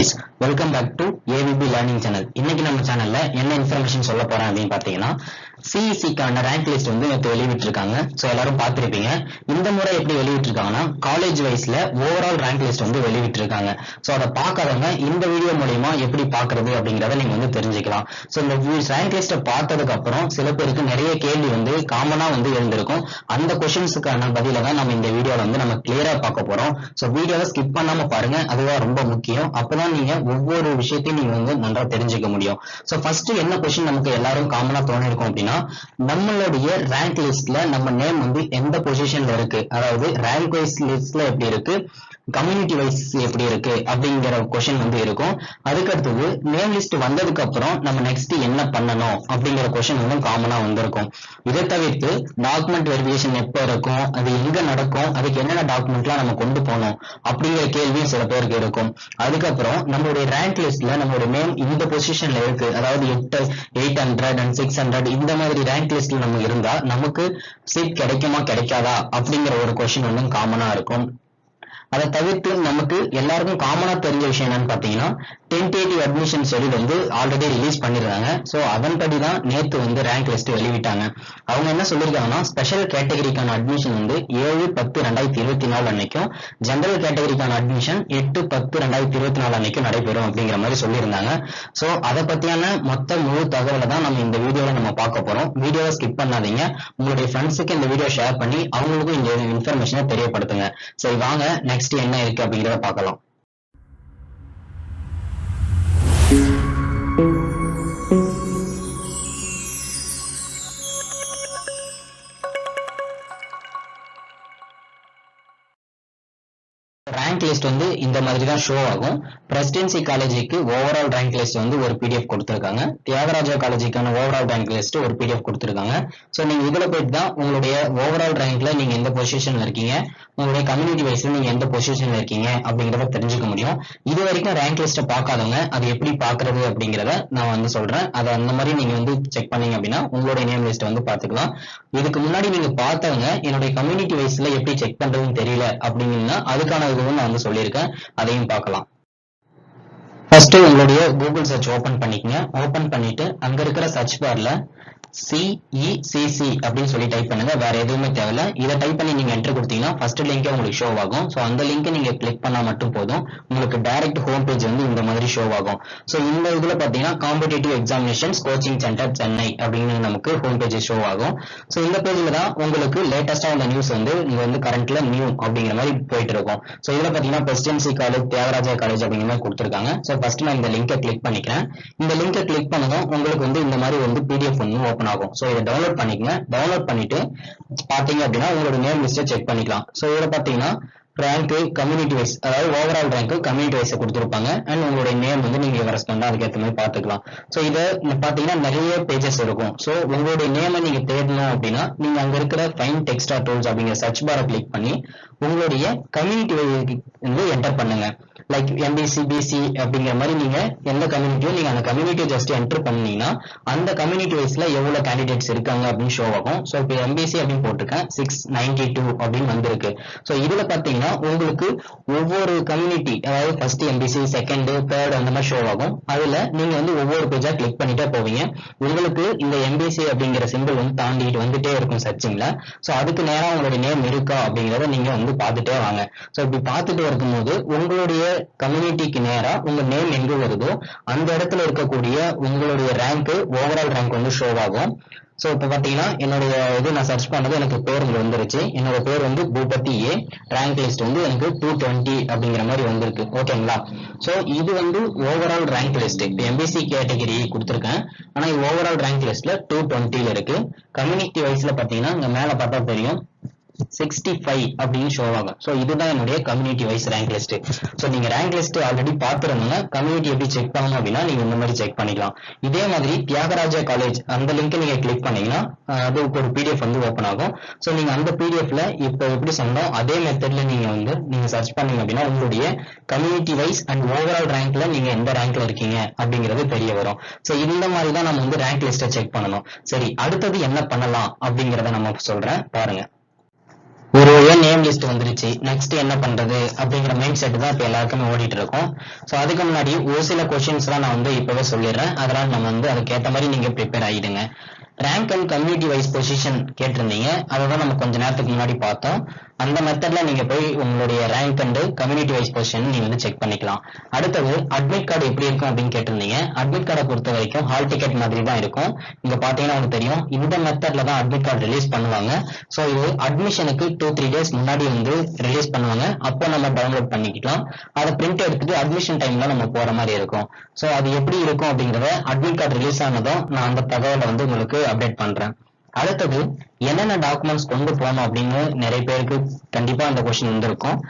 guys, welcome back to AVB Learning Channel. இன்னைக்கு நம்ம சேனல்ல என்ன இன்ஃபர்மேஷன் சொல்ல போறேன் அப்படின்னு பாத்தீங்கன்னா CEC கான ரேங்க் லிஸ்ட் வந்து நேத்து வெளியிட்டிருக்காங்க. சோ எல்லாரும் பார்த்திருப்பீங்க. இந்த முறை எப்படி வெளியிட்டிருக்காங்கன்னா காலேஜ் வைஸ்ல ஓவரால் ரேங்க் லிஸ்ட் வந்து வெளியிட்டிருக்காங்க. சோ அத பார்க்காதவங்க இந்த வீடியோ மூலமா எப்படி பார்க்கிறது அப்படிங்கறத நீங்க வந்து தெரிஞ்சுக்கலாம். சோ இந்த ரேங்க் லிஸ்ட பார்த்ததுக்கு அப்புறம் சில பேருக்கு நிறைய கேள்வி வந்து காமனா வந்து எழுந்திருக்கும். அந்த क्वेश्चंसக்கான பதில தான் நம்ம இந்த வீடியோல வந்து நம்ம கிளியரா பார்க்க போறோம். சோ வீடியோவை ஸ்கிப் பண்ணாம பாருங்க. அதுதான் ரொம்ப முக்கியம். அப்பதான் நீங்க ஒவ்வொரு விஷயத்தையும் நீங்க வந்து நல்லா தெரிஞ்சுக்க முடியும். சோ ஃபர்ஸ்ட் என்ன क्वेश्चन நமக்கு எல்லாரும் காமனா தோணி இருக்கும் அப்படின்னா நம்மளுடைய ரேங்க் லிஸ்ட்ல நம்ம நேம் வந்து எந்த பொசிஷன்ல இருக்கு, அதாவது ரேங்க் வைஸ் லிஸ்ட்ல எப்படி இருக்கு, கம்யூனிட்டி வைஸ் எப்படி இருக்கு அப்படிங்கிற क्वेश्चन வந்து இருக்கும். அதுக்கு அடுத்தது நேம் லிஸ்ட் வந்ததுக்கு அப்புறம் நம்ம நெக்ஸ்ட் என்ன பண்ணணும் அப்படிங்கிற क्वेश्चन வந்து காமனா வந்திருக்கும். இதை தவிர்த்து டாக்குமெண்ட் வெரிஃபிகேஷன் எப்ப இருக்கும், அது எங்க நடக்கும், அதுக்கு என்னென்ன டாக்குமெண்ட்லாம் நம்ம கொண்டு போகணும் அப்படிங்கிற கேள்வியும் சில பேருக்கு இருக்கும். அதுக்கப்புறம் நம்மளுடைய ரேங்க் லிஸ்ட்ல நம்மளுடைய நேம் இந்த பொசிஷன்ல இருக்கு, அதாவது 800 and 600 இந்த மாதிரி ரேங்க் லிஸ்ட்ல நம்ம இருந்தா நமக்கு சீட் கிடைக்குமா கிடைக்காதா அப்படிங்கிற ஒரு क्वेश्चन வந்து காமனா இருக்கும். அதை தவிர்த்து நமக்கு எல்லாருக்கும் காமனா தெரிஞ்ச விஷயம் என்னன்னு பாத்தீங்கன்னா டென்டேட்டிவ் அட்மிஷன் ஷெட்யூல் வந்து ஆல்ரெடி ரிலீஸ் பண்ணிருக்காங்க. சோ அதன்படி தான் நேத்து வந்து ரேங்க் லிஸ்ட் வெளியிட்டாங்க. அவங்க என்ன சொல்லிருக்காங்கன்னா ஸ்பெஷல் கேட்டகரிக்கான அட்மிஷன் வந்து 7/10/2024 அன்னைக்கும், ஜெனரல் கேட்டகரிக்கான அட்மிஷன் 8/10/2024 அன்னைக்கும் நடைபெறும் அப்படிங்கிற மாதிரி சொல்லியிருந்தாங்க. சோ அதை பத்தியான மொத்த முழு தகவலை தான் நம்ம இந்த வீடியோல நம்ம பார்க்க போறோம். வீடியோவை ஸ்கிப் பண்ணாதீங்க. உங்களுடைய ஃப்ரெண்ட்ஸுக்கு இந்த வீடியோ ஷேர் பண்ணி அவங்களுக்கும் இந்த இன்ஃபர்மேஷனை தெரியப்படுத்துங்க. சரி வாங்க நெக்ஸ்ட் என்ன இருக்கு அப்படிங்கறத பார்க்கலாம். ரேங்க் லிஸ்ட் வந்து இந்த மாதிரி தான் ஷோ ஆகும். பிரசிடென்சி காலேஜுக்கு ஓவரால் ரேங்க் லிஸ்ட் வந்து ஒரு PDF கொடுத்திருக்காங்க. தியாகராஜா காலேஜுக்கான ஓவரால் ரேங்க் லிஸ்ட் ஒரு PDF கொடுத்திருக்காங்க. சோ நீங்க இதுல போயிட்டு தான் உங்களுடைய ஓவரால் ரேங்க்ல நீங்க எந்த பொசிஷன்ல இருக்கீங்க, உங்களுடைய கம்யூனிட்டி வைஸ்ல நீங்க எந்த பொசிஷன்ல இருக்கீங்க அப்படிங்கறத தெரிஞ்சுக்க முடியும். இது வரைக்கும் ரேங்க் லிஸ்ட பார்க்காதவங்க அது எப்படி பாக்குறது அப்படிங்கறத நான் வந்து சொல்றேன். அதை அந்த மாதிரி நீங்க வந்து செக் பண்ணீங்க அப்படின்னா உங்களுடைய நேம் லிஸ்ட் வந்து பாத்துக்கலாம். இதுக்கு முன்னாடி நீங்க பார்த்தவங்க என்னுடைய கம்யூனிட்டி வைஸ்ல எப்படி செக் பண்றதுன்னு தெரியல அப்படிங்கன்னா அதுக்கான இதுவும் நான் வந்து சொல்லியிருக்கேன். அதையும் பார்க்கலாம். ஃபர்ஸ்ட் உங்களுடைய கூகுள் சர்ச் ஓபன் பண்ணிக்கங்க. ஓபன் பண்ணிட்டு அங்க இருக்கிற சர்ச் பார்ல CECC அப்படின்னு சொல்லி டைப் பண்ணுங்க. வேற எதுவுமே தேவையில்ல. இதை டைப் பண்ணி நீங்க என்டர் கொடுத்தீங்கன்னா ஃபர்ஸ்ட் லிங்க் உங்களுக்கு ஷோ ஆகும். சோ அந்த லிங்க் நீங்க கிளிக் பண்ணா மட்டும் போதும், உங்களுக்கு டைரக்ட் ஹோம் பேஜ் வந்து இந்த மாதிரி ஷோ ஆகும். சோ இந்த இதுல பாத்தீங்கன்னா competitive examinations coaching centre Chennai அப்படின்னு நமக்கு ஹோம் பேஜ் ஷோ ஆகும். சோ இந்த பேஜ்ல தான் உங்களுக்கு லேட்டஸ்டா இந்த நியூஸ் வந்து நீங்க வந்து கரண்ட்ல நியூ அப்படிங்கிற மாதிரி போயிட்டு இருக்கும். சோ இதுல பாத்தீங்கன்னா பிரசிடென்சி காலேஜ், தியாகராஜா காலேஜ் அப்படிங்கிற மாதிரி கொடுத்திருக்காங்க. சோ ஃபர்ஸ்ட் நான் இந்த லிங்கை கிளிக் பண்ணிக்கிறேன். இந்த லிங்கை கிளிக் பண்ணதும் உங்களுக்கு வந்து இந்த மாதிரி வந்து PDF வந்து ஓபன் ஆகும். சோ இதை டவுன்லோட் பண்ணிக்கங்க. டவுன்லோட் பண்ணிட்டு பாத்தீங்க அப்படின்னா உங்களோட நேம் லிஸ்ட்டை செக் பண்ணிக்கலாம். சோ இதுல பாத்தீங்கன்னா ரேங்க், கம்யூனிட்டி வைஸ், அதாவது ஓவரால் ரேங்க், கம்யூனிட்டி வைஸ் கொடுத்திருப்பாங்க. அண்ட் உங்களுடைய நேம் வந்து நீங்க கரஸ்பாண்டா அதுக்கேற்ற மாதிரி பாத்துக்கலாம். சோ இத பாத்தீங்கன்னா நிறைய பேஜஸ் இருக்கும். சோ உங்களுடைய நேமை நீங்க தேடணும் அப்படின்னா நீங்க அங்க இருக்கிற ஃபைண்ட் டெக்ஸ்ட் ஆர் டூல்ஸ் அப்படிங்கிற சர்ச் பாரை கிளிக் பண்ணி உங்களுடைய கம்யூனிட்டி வந்து என்டர் பண்ணுங்க. லைக் MBC BC அப்படிங்கிற மாதிரி நீங்க எந்த கம்யூனிட்டியோ நீங்க அந்த கம்யூனிட்டியை ஜஸ்ட் என்டர் பண்ணீங்கன்னா அந்த கம்யூனிட்டி வைஸ்ல எவ்வளவு கேண்டிடேட்ஸ் இருக்காங்க அப்படின்னு ஷோ ஆகும். சோ இப்போ MBC அப்படின்னு போட்டிருக்கேன், 692 அப்படின்னு வந்திருக்கு. சோ இதுல பாத்தீங்கன்னா உங்களுக்கு ஒவ்வொரு கம்யூனிட்டி, அதாவது ஃபர்ஸ்ட் MBC, செகண்ட், தேர்ட் அந்த மாதிரி ஷோ ஆகும். அதுல நீங்க வந்து ஒவ்வொரு பேஜா கிளிக் பண்ணிட்டே போவீங்க. உங்களுக்கு இந்த MBC அப்படிங்கிற சிம்பிள் வந்து தாண்டிட்டு வந்துட்டே இருக்கும் சர்ச்சிங்ல. சோ அதுக்கு நேரம் உங்களுடைய நேம் இருக்கா அப்படிங்கறத நீங்க வந்து பார்த்துட்டே வாங்க. சோ இப்படி பார்த்துட்டு இருக்கும்போது உங்களுடைய கம்யூனிட்டிக்கு நேரா உங்க நேம் எங்க வருதோ அந்த இடத்துல இருக்கக்கூடிய உங்களுடைய ரேங்க், ஓவரால் ரேங்க் வந்து ஷோ ஆகும். சோ இப்ப பாத்தீங்கன்னா என்னுடைய இது நான் சர்ச் பண்ணது எனக்கு பேர் இங்க வந்துருச்சு. என்னோட பேர் வந்து பூபதி A. ரேங்க் லிஸ்ட் வந்து எனக்கு 220 அப்படிங்கிற மாதிரி வந்திருக்கு. ஓகேங்களா? சோ இது வந்து overall rank list. MBC category கொடுத்திருக்கேன். ஆனா இது ஓவரால் ரேங்க் லிஸ்ட்ல 220ல இருக்கு. கம்யூனிட்டி வைஸ்ல பாத்தீங்கன்னா இங்க மேல பார்த்தா தெரியும் 65 அப்படின்னு ஷோ ஆகும். சோ இதுதான் என்னுடைய community wise rank list. So நீங்க ரேங்க் லிஸ்ட் ஆல்ரெடி பாத்துறவங்க கம்யூனிட்டி எப்படி செக் பண்ணணும் அப்படின்னா நீங்க இந்த மாதிரி செக் பண்ணிக்கலாம். இதே மாதிரி தியாகராஜா காலேஜ் அந்த லிங்க் நீங்க கிளிக் பண்ணீங்கன்னா அதுக்கு ஒரு PDF வந்து ஓபன் ஆகும். சோ நீங்க அந்த PDFல இப்ப எப்படி சொன்னோம் அதே மெத்தட்ல நீங்க சர்ச் பண்ணீங்க அப்படின்னா உங்களுடைய கம்யூனிட்டி வைஸ் அண்ட் ஓவரால் ரேங்க்ல நீங்க எந்த ரேங்க்ல இருக்கீங்க அப்படிங்கிறது தெரிய வரும். சோ இந்த மாதிரி தான் நம்ம வந்து ரேங்க் லிஸ்ட்டை செக் பண்ணணும். சரி, அடுத்தது என்ன பண்ணலாம் அப்படிங்கறத நம்ம சொல்றேன் பாருங்க. ஒரு வழியா நேம் லிஸ்ட் வந்துருச்சு, நெக்ஸ்ட் என்ன பண்றது அப்படிங்கிற மைண்ட் செட் தான் இப்ப எல்லாருக்குமே ஓடிட்டு இருக்கும். சோ அதுக்கு முன்னாடி ஒரு சில கொஸ்டின்ஸ் எல்லாம் நான் வந்து இப்பவே சொல்லிடுறேன், அதெல்லாம் நம்ம வந்து அதுக்கேற்ற மாதிரி நீங்க ப்ரிப்பேர் ஆகிடுங்க. Rank and community wise position கேட்டிருந்தீங்க, அதான் நம்ம கொஞ்ச நேரத்துக்கு முன்னாடி பார்த்தோம். அந்த மெத்தட்ல நீங்க போய் உங்களுடைய rank and community wise position நீங்க வந்து செக் பண்ணிக்கலாம். அடுத்தது அட்மிட் கார்டு எப்படி இருக்கும் அப்படின்னு கேட்டிருந்தீங்க. அட்மிட் கார்டை பொறுத்த வரைக்கும் ஹால் டிக்கெட் மாதிரி தான் இருக்கும். இங்க பாத்தீங்கன்னா உங்களுக்கு தெரியும், இந்த மெத்தட்ல தான் அட்மிட் கார்டு ரிலீஸ் பண்ணுவாங்க. சோ இது அட்மிஷனுக்கு 2-3 டேஸ் முன்னாடி வந்து ரிலீஸ் பண்ணுவாங்க. அப்போ நம்ம டவுன்லோட் பண்ணிக்கலாம். அதை பிரிண்ட் எடுத்துட்டு அட்மிஷன் டைம்ல நம்ம போற மாதிரி இருக்கும். சோ அது எப்படி இருக்கும் அப்படிங்கறத அட்மிட் கார்டு ரிலீஸ் ஆனதும் நான் அந்த தகவலை வந்து உங்களுக்கு அப்டேட் பண்றேன். அடுத்தது என்னென்ன டாக்குமெண்ட்ஸ் கொண்டு போகணும் அப்படின்னு நிறைய பேருக்கு கண்டிப்பா அந்த கொஸ்டின் வந்திருக்கும்.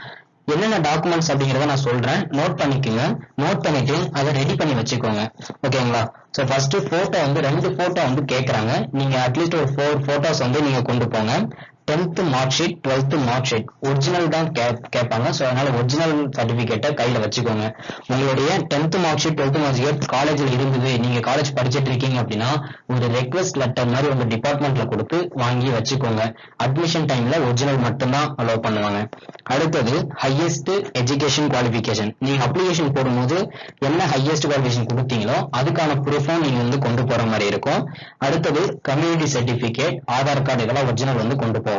என்னென்ன டாக்குமெண்ட்ஸ் அப்படிங்கறத நான் சொல்றேன், நோட் பண்ணிக்கோங்க. நோட் பண்ணிட்டு அதை ரெடி பண்ணி வச்சுக்கோங்க. ஓகேங்களா? சோ ஃபர்ஸ்ட் போட்டோ வந்து 2 போட்டோ வந்து கேக்குறாங்க. நீங்க அட்லீஸ்ட் ஒரு 4 போட்டோஸ் வந்து நீங்க கொண்டு போங்க. 10th mark sheet, 12th mark sheet original தான் கேட்பாங்க. சோ அதனால ஒரிஜினல் சர்டிபிகேட்டை கையில வச்சுக்கோங்க. உங்களுடைய 10th mark sheet, 12th mark sheet காலேஜ்ல இருந்தது, நீங்க காலேஜ் படிச்சிட்டு இருக்கீங்க அப்படின்னா ஒரு ரெக்வெஸ்ட் லெட்டர் மாதிரி உங்க டிபார்ட்மெண்ட்ல கொடுத்து வாங்கி வச்சுக்கோங்க. அட்மிஷன் டைம்ல ஒரிஜினல் மட்டும் தான் அலோவ் பண்ணுவாங்க. அடுத்தது ஹையஸ்ட் எஜுகேஷன் குவாலிஃபிகேஷன், நீங்க அப்ளிகேஷன் போடும்போது என்ன ஹையஸ்ட் குவாலிஃபிகேஷன் கொடுத்தீங்களோ அதுக்கான ப்ரூஃபும் நீங்க வந்து கொண்டு போற மாதிரி இருக்கும். அடுத்தது கம்யூனிட்டி சர்டிபிகேட், ஆதார் கார்டு, இதெல்லாம் ஒரிஜினல் வந்து கொண்டு போகணும்.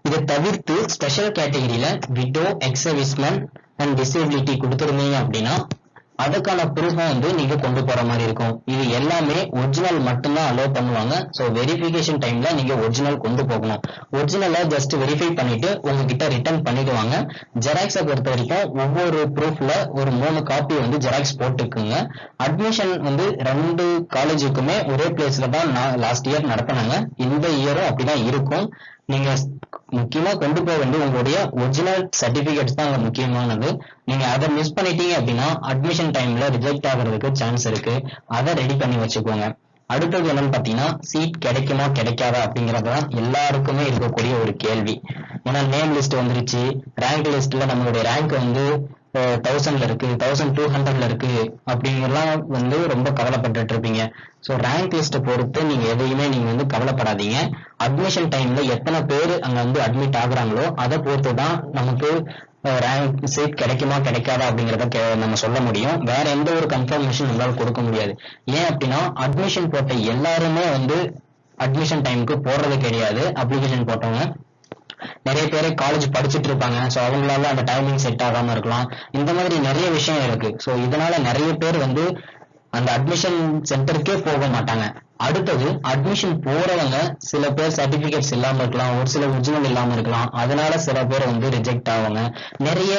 இதை தவிர்த்து ஸ்பெஷல் கேட்டகரியில widow, ex serviceman and disability கொடுத்திருந்தீங்க அப்படின்னா அதுக்கான ப்ரூஃபும் வந்து நீங்க கொண்டு போற மாதிரி இருக்கும். இது எல்லாமே ஒரிஜினல் மட்டும்தான் அலோவ் பண்ணுவாங்க. சோ வெரிஃபிகேஷன் டைம்ல நீங்க ஒரிஜினல் கொண்டு போகணும். ஒரிஜினலை ஜஸ்ட் வெரிஃபை பண்ணிட்டு உங்ககிட்ட ரிட்டர்ன் பண்ணிடுவாங்க. ஜெராக்ஸை பொறுத்த வரைக்கும் ஒவ்வொரு ப்ரூஃப்ல ஒரு 3 காப்பி வந்து ஜெராக்ஸ் போட்டுக்குங்க. அட்மிஷன் வந்து 2 காலேஜுக்குமே ஒரே பிளேஸ்ல தான் லாஸ்ட் இயர் நடத்தினாங்க. இந்த இயரும் அப்படிதான் இருக்கும். நீங்க முக்கியமா கொண்டு போக வேண்டிய உங்களுடைய ஒரிஜினல் சர்டிபிகேட்ஸ் தான் முக்கியமானது. நீங்க அதை மிஸ் பண்ணிட்டீங்க அப்படின்னா அட்மிஷன் டைம்ல ரிஜெக்ட் ஆகிறதுக்கு சான்ஸ் இருக்கு. அதை ரெடி பண்ணி வச்சுக்கோங்க. அடுத்தது என்னன்னு பாத்தீங்கன்னா சீட் கிடைக்குமா கிடைக்காதா அப்படிங்கறதுதான் எல்லாருக்குமே இருக்கக்கூடிய ஒரு கேள்வி. ஏன்னா நேம் லிஸ்ட் வந்துருச்சு, ரேங்க் லிஸ்ட்ல நம்மளுடைய ரேங்க் வந்து 1000ல இருக்கு, 1200ல இருக்கு அப்படிங்கலாம் வந்து ரொம்ப கவலைப்பட்டு இருப்பீங்க. சோ ரேங்க் லிஸ்ட் பொறுத்து நீங்க எதையுமே நீங்க வந்து கவலைப்படாதீங்க. அட்மிஷன் டைம்ல எத்தனை பேர் அங்க வந்து அட்மிட் ஆகுறாங்களோ அதை பொறுத்து தான் நமக்கு ரேங்க் சீட் கிடைக்குமா கிடைக்காதா அப்படிங்கறத நம்ம சொல்ல முடியும். வேற எந்த ஒரு கன்ஃபர்மேஷன் நம்மளால கொடுக்க முடியாது. ஏன் அப்படின்னா அட்மிஷன் போட்ட எல்லாருமே வந்து அட்மிஷன் டைமுக்கு போடுறது கிடையாது. அப்ளிகேஷன் போட்டவங்க நிறைய பேர் காலேஜ் படிச்சுட்டு இருப்பாங்க. சோ அவங்களால அந்த டைமிங் செட் ஆகாம இருக்கலாம். இந்த மாதிரி நிறைய விஷயம் இருக்கு. சோ இதனால நிறைய பேர் வந்து அந்த அட்மிஷன் சென்டருக்கே போக மாட்டாங்க. அடுத்தது அட்மிஷன் போறவங்க சில பேர் சர்டிபிகேட்ஸ் இல்லாம இருக்கலாம், ஒரு சில ஒரிஜினல் இல்லாம இருக்கலாம். அதனால சில பேர் வந்து ரிஜெக்ட் ஆவாங்க. நிறைய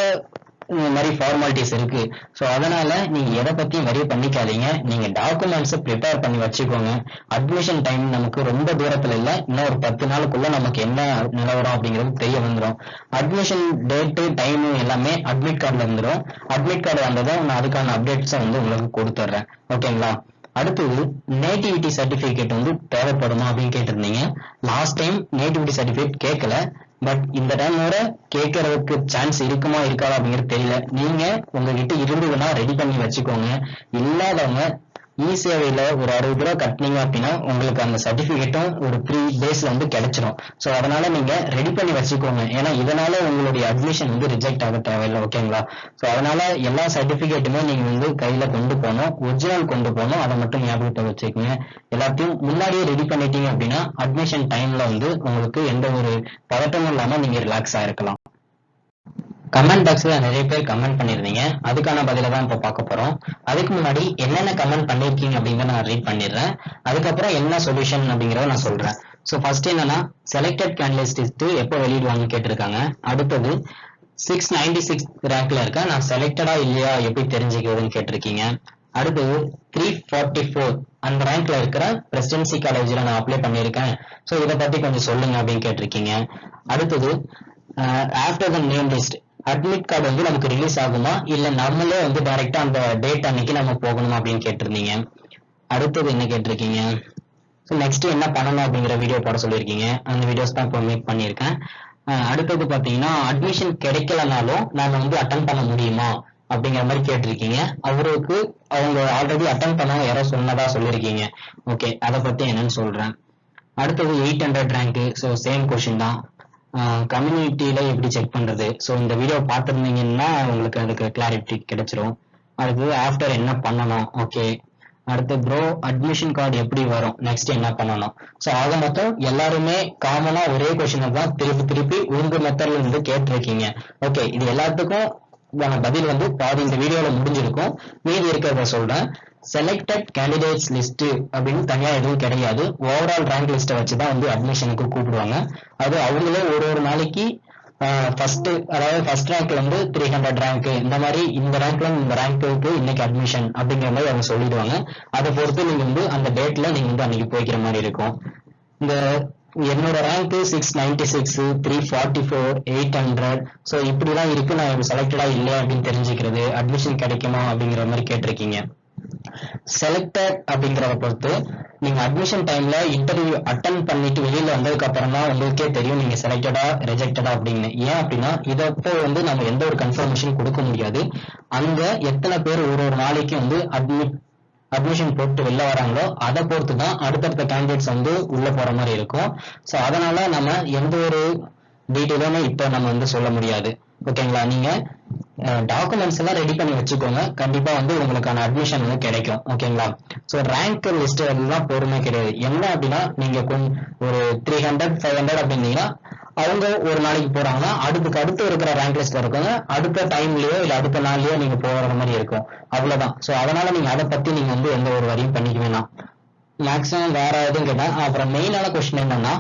மாதிரி ஃபார்மாலிட்டிஸ் இருக்கு. சோ அதனால நீங்க எதை பத்தியும் வரி பண்ணிக்காதீங்க. நீங்க டாக்குமெண்ட்ஸ் ப்ரிப்பேர் பண்ணி வச்சுக்கோங்க. அட்மிஷன் டைம் நமக்கு ரொம்ப தூரத்துல இல்ல, இன்னும் ஒரு 10 நாளுக்குள்ள நமக்கு என்ன நிலவரம் அப்படிங்கிறது தெரிய வந்துடும். அட்மிஷன் டேட்டு டைமு எல்லாமே அட்மிட் கார்டுல இருந்துடும். அட்மிட் கார்டு வந்ததும் நான் அதுக்கான அப்டேட்ஸை வந்து உங்களுக்கு கொடுத்துட்றேன். ஓகேங்களா? அடுத்தது நேட்டிவிட்டி சர்டிபிகேட் வந்து தேவைப்படுமா அப்படின்னு கேட்டிருந்தீங்க. லாஸ்ட் டைம் நேட்டிவிட்டி சர்டிபிகேட் கேட்கல, பட் இந்த டைம் வர கேட்கறதுக்கு சான்ஸ் இருக்குமா இருக்காதா அப்படிங்கிறது தெரியல. நீங்க உங்ககிட்ட இருந்ததுன்னா ரெடி பண்ணி வச்சுக்கோங்க. இல்லாதவங்க சேவையில ஒரு 60 ரூபா கட்டினீங்க அப்படின்னா உங்களுக்கு அந்த சர்டிபிகேட்டும் ஒரு 3 டேஸ்ல வந்து கிடைச்சிடும். சோ அதனால நீங்க ரெடி பண்ணி வச்சுக்கோங்க. ஏன்னா இதனால உங்களுடைய அட்மிஷன் வந்து ரிஜெக்ட் ஆக தேவையில்லை. ஓகேங்களா? சோ அதனால எல்லா சர்டிபிகேட்டுமே நீங்க வந்து கையில கொண்டு போகணும், ஒரிஜினல் கொண்டு போகணும். அதை மட்டும் ஞாபகத்தை வச்சுக்கோங்க. எல்லாத்தையும் முன்னாடியே ரெடி பண்ணிட்டீங்க அப்படின்னா அட்மிஷன் டைம்ல வந்து உங்களுக்கு எந்த ஒரு பதட்டமும் இல்லாம நீங்க ரிலாக்ஸா இருக்கலாம். கமெண்ட் பாக்ஸ்ல நிறைய பேர் கமெண்ட் பண்ணிருந்தீங்க, அதுக்கான பதில தான் இப்ப பார்க்க போறோம். அதுக்கு முன்னாடி என்னென்ன கமெண்ட் பண்ணிருக்கீங்க அப்படிங்கறத நான் ரீட் பண்ணிடுறேன். அதுக்கப்புறம் என்ன சொல்யூஷன் அப்படிங்கறத நான் சொல்றேன். சோ ஃபர்ஸ்ட் என்னன்னா செலக்டட் கேண்டிடேட்ஸ் லிஸ்ட் எப்போ வெளியிடுவாங்கன்னு கேட்டிருக்காங்க. அடுத்தது 696 ரேங்க்ல இருக்க, நான் செலக்டடா இல்லையா எப்படி தெரிஞ்சுக்கிறதுன்னு கேட்டிருக்கீங்க. அடுத்தது 344 அந்த ரேங்க்ல இருக்கிற பிரசிடென்சி காலேஜ்ல நான் அப்ளை பண்ணிருக்கேன், சோ இதை பத்தி கொஞ்சம் சொல்லுங்க அப்படின்னு கேட்டிருக்கீங்க. அடுத்தது after the name list admit card வந்து நமக்கு ரிலீஸ் ஆகுமா இல்ல நம்மளே வந்து டைரக்டா அந்த டேட் அன்னைக்கு நம்ம போகணுமா அப்படின்னு கேட்டிருந்தீங்க. அடுத்தது என்ன கேட்டிருக்கீங்க, நெக்ஸ்ட் என்ன பண்ணணும் அப்படிங்கிற வீடியோ போட சொல்லியிருக்கீங்க. அந்த வீடியோஸ் தான் இப்போ மேக் பண்ணியிருக்கேன். அடுத்தது பாத்தீங்கன்னா அட்மிஷன் கிடைக்கலனாலும் நாம வந்து அட்டன் பண்ண முடியுமா அப்படிங்கிற மாதிரி கேட்டிருக்கீங்க. அவருக்கு அவங்க ஆல்ரெடி அட்டன் பண்ணவங்க யாரோ சொன்னதா சொல்லியிருக்கீங்க. ஓகே, அதை பத்தி என்னன்னு சொல்றேன். அடுத்தது 800 ரேங்க், ஸோ சேம் கொஸ்டின் தான். கம்யூனிட்டியில எப்படி செக் பண்றது. ஸோ இந்த வீடியோ பார்த்துருந்தீங்கன்னா உங்களுக்கு அதுக்கு கிளாரிட்டி கிடைச்சிரும். அடுத்து ஆஃப்டர் என்ன பண்ணணும், ஓகே. அடுத்து ப்ரோ அட்மிஷன் கார்டு எப்படி வரும், நெக்ஸ்ட் என்ன பண்ணணும். ஸோ ஆக மொத்தம் எல்லாருமே காமனா ஒரே கொஸ்டினை தான் திருப்பி திருப்பி உங்க மெத்தட்ல இருந்து கேட்டிருக்கீங்க. ஓகே, இது எல்லாத்துக்கும் பதில் வந்து பாதி இந்த வீடியோல முடிஞ்சிருக்கும். மீதி இருக்கிறத சொல்றேன். செலக்டட் கேண்டிடேட்ஸ் லிஸ்ட் அப்படின்னு தனியா எதுவும் கிடையாது. ஓவரால் ரேங்க் லிஸ்ட்டை வச்சுதான் வந்து அட்மிஷனுக்கு கூப்பிடுவாங்க. அது அவங்களே ஒரு நாளைக்கு ஃபர்ஸ்ட், அதாவது ஃபர்ஸ்ட் ரேங்க்ல இருந்து 300 ரேங்க், இந்த மாதிரி இந்த ரேங்க்ல இந்த ரேங்க்கு இன்னைக்கு அட்மிஷன் அப்படிங்கிற மாதிரி அவங்க சொல்லிடுவாங்க. அதை பொறுத்து நீங்க வந்து அந்த டேட்ல நீங்க வந்து அன்னைக்கு போய்க்கிற மாதிரி இருக்கும். இந்த என்னோட ரேங்க் 696, 344, 800, ஸோ இப்படிலாம் இருக்கு. நான் செலக்டடா இல்லை அப்படின்னு தெரிஞ்சுக்கிறது, அட்மிஷன் கிடைக்குமா அப்படிங்கிற மாதிரி கேட்டிருக்கீங்க. செலக்டட் அப்படிங்கிறத பொறுத்து நீங்க அட்மிஷன் டைம்ல இன்டர்வியூ அட்டன் பண்ணிட்டு வெளியில வந்ததுக்கு அப்புறம் தான் உங்களுக்கே தெரியும் நீங்க செலக்டடா ரிஜெக்டடா அப்படின்னு. ஏன் அப்படின்னா இதப்போ வந்து நம்ம எந்த ஒரு கன்ஃபர்மேஷன் கொடுக்க முடியாது. அங்க எத்தனை பேர் ஒரு நாளைக்கு வந்து அட்மிஷன் போட்டு வெளில வராங்களோ அதை பொறுத்து தான் அடுத்தடுத்த கேண்டிடேட்ஸ் வந்து உள்ள போற மாதிரி இருக்கும். ஸோ அதனால நம்ம எந்த ஒரு டீட்டெயிலுமே இப்போ நம்ம வந்து சொல்ல முடியாது. ஓகேங்களா, நீங்க டாக்குமெண்ட்ஸ் எல்லாம் ரெடி பண்ணி வச்சுக்கோங்க. கண்டிப்பா வந்து உங்களுக்கான அட்மிஷன் வந்து கிடைக்கும். ஓகேங்களா, ஸோ ரேங்க் லிஸ்ட் எல்லாம் பொறுமை கிடையாது. என்ன அப்படின்னா நீங்க ஒரு 300, 500 அப்படின்னீங்கன்னா அவங்க ஒரு நாளைக்கு போறாங்கன்னா அடுத்து இருக்கிற ரேங்க் லிஸ்ட்ல இருக்கவங்க அடுத்த டைம்லயோ இல்ல அடுத்த நாள்லயோ நீங்க போற மாதிரி இருக்கும். அவ்வளவுதான். ஸோ அதனால நீங்க அதை பத்தி நீங்க வந்து எந்த ஒரு வரியும் பண்ணிக்க வேணாம். மேக்ஸிமம் வேற எதுவும் கேட்டேன். அப்புறம் மெயினான கொஸ்டின் என்னன்னா,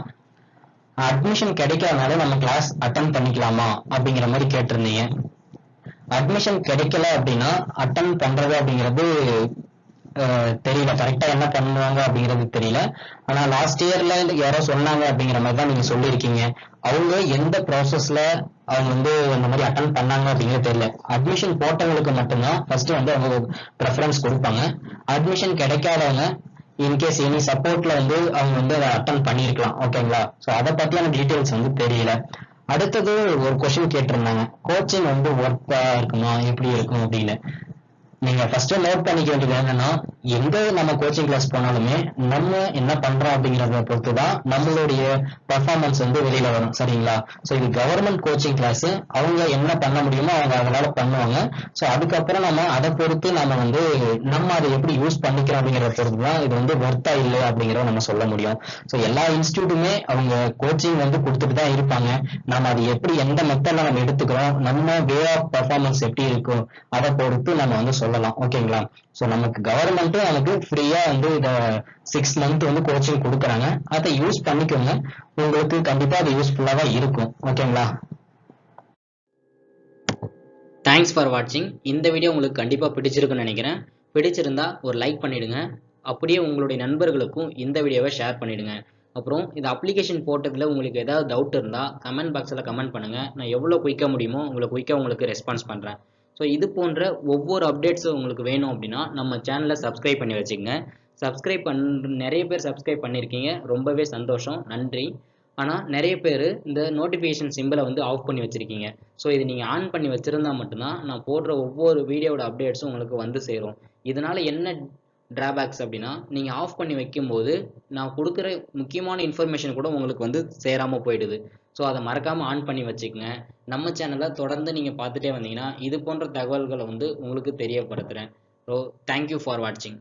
அட்மிஷன் கிடைக்காதனால நம்ம கிளாஸ் அட்டன் பண்ணிக்கலாமா அப்படிங்கிற மாதிரி கேட்டிருந்தீங்க. அட்மிஷன் கிடைக்கல அப்படின்னா அட்டன் பண்றது அப்படிங்கிறது தெரியல, கரெக்டா என்ன பண்ணுவாங்க அப்படிங்கிறது தெரியல. ஆனா லாஸ்ட் இயர்ல யாரோ சொன்னாங்க அப்படிங்கிற மாதிரி தான் நீங்க சொல்லியிருக்கீங்க. அவங்க எந்த ப்ராசஸ்ல அவங்க வந்து இந்த மாதிரி அட்டன் பண்ணாங்க அப்படிங்கிறது தெரியல. அட்மிஷன் போட்டவங்களுக்கு மட்டும்தான் ஃபர்ஸ்ட் வந்து அவங்க ப்ரெஃபரன்ஸ் கொடுப்பாங்க. அட்மிஷன் கிடைக்காதவங்க இன்கேஸ் எனி சப்போர்ட்ல வந்து அவங்க வந்து அதை அட்டன் பண்ணிருக்கலாம். ஓகேங்களா, ஸோ அதை பத்தியான டீட்டெயில்ஸ் வந்து தெரியல. அடுத்தது ஒரு கொஸ்டின் கேட்டிருந்தாங்க, கோச்சிங் வந்து ஒர்க்கா இருக்குமா, எப்படி இருக்கும் அப்படின்னு. நீங்க ஃபர்ஸ்ட் நோட் பண்ணிக்க வேண்டியது என்னன்னா, எங்க நம்ம கோச்சிங் கிளாஸ் போனாலுமே நம்ம என்ன பண்றோம் அப்படிங்கறத பொறுத்து தான் நம்மளுடைய பர்ஃபார்மன்ஸ் வந்து வெளியில வரும். சரிங்களா, ஸோ இது கவர்மெண்ட் கோச்சிங் கிளாஸ். அவங்க என்ன பண்ண முடியுமோ அவங்க அவங்களால பண்ணுவாங்க. ஸோ அதுக்கப்புறம் நம்ம அதை பொறுத்து நம்ம வந்து நம்ம அதை எப்படி யூஸ் பண்ணிக்கிறோம் அப்படிங்கிறத பொறுத்து தான் இது வந்து ஒர்த்தா இல்லை அப்படிங்கிறத நம்ம சொல்ல முடியும். ஸோ எல்லா இன்ஸ்டியூட்டுமே அவங்க கோச்சிங் வந்து கொடுத்துட்டு தான் இருப்பாங்க. நம்ம அது எப்படி எந்த மெத்தட்ல நம்ம எடுத்துக்கிறோம், நம்ம வே ஆஃப் பர்ஃபார்மன்ஸ் எப்படி இருக்கும் அதை பொறுத்து நம்ம வந்து சொல்லலாம். ஓகேங்களா, ஸோ நமக்கு கவர்மெண்ட்டும் நமக்கு ஃப்ரீயா வந்து இத 6 மந்த் வந்து கோச்சிங் கொடுக்குறாங்க. அதை யூஸ் பண்ணிக்கோங்க. உங்களுக்கு கண்டிப்பா அது யூஸ்ஃபுல்லா தான் இருக்கும். ஓகேங்களா, தேங்க்ஸ் ஃபார் வாட்சிங். இந்த வீடியோ உங்களுக்கு கண்டிப்பா பிடிச்சிருக்குன்னு நினைக்கிறேன். பிடிச்சிருந்தா ஒரு லைக் பண்ணிடுங்க. அப்படியே உங்களுடைய நண்பர்களுக்கும் இந்த வீடியோவை ஷேர் பண்ணிடுங்க. அப்புறம் இந்த அப்ளிகேஷன் போட்டதுல உங்களுக்கு ஏதாவது டவுட் இருந்தா கமெண்ட் பாக்ஸ்ல கமெண்ட் பண்ணுங்க. நான் எவ்வளவு குயிக்கா முடியுமோ உங்களுக்கு ரெஸ்பான்ஸ் பண்றேன். ஸோ இது போன்ற ஒவ்வொரு அப்டேட்ஸும் உங்களுக்கு வேணும் அப்படின்னா நம்ம சேனலை சப்ஸ்கிரைப் பண்ணி வச்சுக்கோங்க. நிறைய பேர் சப்ஸ்கிரைப் பண்ணியிருக்கீங்க, ரொம்பவே சந்தோஷம், நன்றி. ஆனால் நிறைய பேர் இந்த நோட்டிஃபிகேஷன் சிம்பிளை வந்து ஆஃப் பண்ணி வச்சுருக்கீங்க. ஸோ இது நீங்கள் ஆன் பண்ணி வச்சுருந்தா மட்டும்தான் நான் போடுற ஒவ்வொரு வீடியோட அப்டேட்ஸும் உங்களுக்கு வந்து சேரும். இதனால் என்ன டிராபேக்ஸ் அப்படின்னா, நீங்கள் ஆஃப் பண்ணி வைக்கும்போது நான் கொடுக்குற முக்கியமான இன்ஃபர்மேஷன் கூட உங்களுக்கு வந்து சேராமல் போயிடுது. ஸோ அதை மறக்காமல் ஆன் பண்ணி வச்சுக்கோங்க. நம்ம சேனலை தொடர்ந்து நீங்கள் பார்த்துட்டே வந்தீங்கன்னா இது போன்ற தகவல்களை வந்து உங்களுக்கு தெரியப்படுத்துகிறேன். ஸோ தேங்க்யூ ஃபார் வாட்சிங்.